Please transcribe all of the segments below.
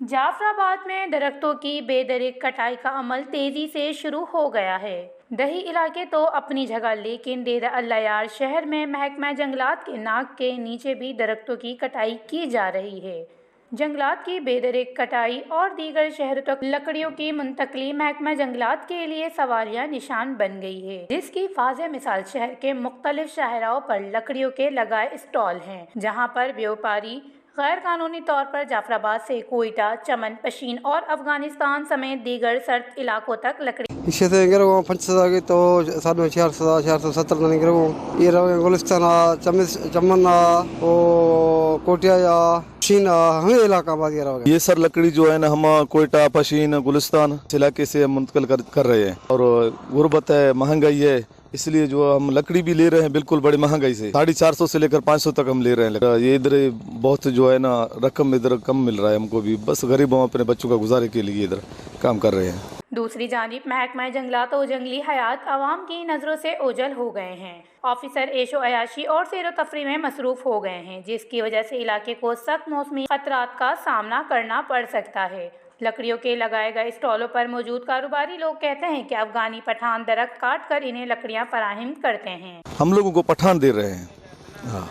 जाफर आबाद में दरख्तों की बेदरिक कटाई का अमल तेजी से शुरू हो गया है। दही इलाके तो अपनी जगह, लेकिन डेरा अल्लायार शहर में महकमा जंगलात के नाक के नीचे भी दरख्तों की कटाई की जा रही है। जंगलात की बेदरिक कटाई और दीगर शहरों तक लकड़ियों की मुंतकली महकमा जंगलात के लिए सवालिया निशान बन गई है, जिसकी वाज़ेह मिसाल शहर के मुख्तलिफ शाहराओं पर लकड़ियों के लगाए स्टॉल हैं, जहाँ पर व्यापारी गैर कानूनी तौर पर जाफराबाद से कोयटा, चमन, पशीन और अफगानिस्तान समेत दीगर सर्द इलाकों तक लकड़ी ये सर लकड़ी जो है ना हम कोयटा, पशीन, गुलिस्तान इस इलाके से मुंतकिल कर रहे हैं। और गुर्बत है, महंगाई है, इसलिए जो हम लकड़ी भी ले रहे हैं बिल्कुल बड़ी महंगाई से 450 से लेकर 500 तक हम ले रहे हैं। ये इधर बहुत जो है ना रकम इधर कम मिल रहा है हमको भी, बस गरीब हम अपने बच्चों का गुजारे के लिए इधर काम कर रहे हैं। दूसरी जानिब महकमा जंगलात और जंगली हयात आवाम की नज़रों से ओझल हो गए हैं। ऑफिसर एशो अयाशी और सैर तफरी में मसरूफ हो गए हैं, जिसकी वजह से इलाके को सख्त मौसमी खतरात का सामना करना पड़ सकता है। लकड़ियों के लगाए गए स्टॉलों पर मौजूद कारोबारी लोग कहते हैं कि अफगानी पठान दरख्त काट कर इन्हें लकड़ियां फराहम करते हैं। हम लोगों को पठान दे रहे हैं, हाँ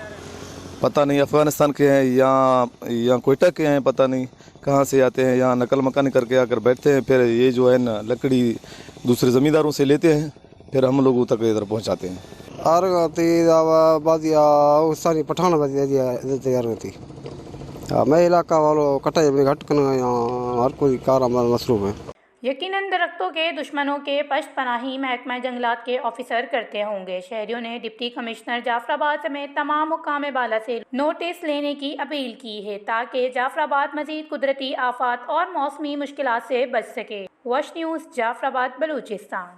पता नहीं अफगानिस्तान के हैं या कोयटा के हैं, पता नहीं कहाँ से आते हैं, यहाँ नकल मकानी करके आकर बैठते हैं, फिर ये जो है ना लकड़ी दूसरे ज़मींदारों से लेते हैं, फिर हम लोगों तक इधर पहुँचाते हैं। मैं इलाका वालों कटाई घट हर कोई कार मसरूफ है। यकीनन दरख्तों के दुश्मनों के पश्त पनाही महकमा जंगलात के ऑफिसर करते होंगे। शहरियों ने डिप्टी कमिश्नर जाफराबाद समेत तमाम हुक्काम बाला से नोटिस लेने की अपील की है, ताकि जाफराबाद मजीद कुदरती आफात और मौसमी मुश्किलात से बच सके। वश न्यूज़, जाफराबाद, बलूचिस्तान।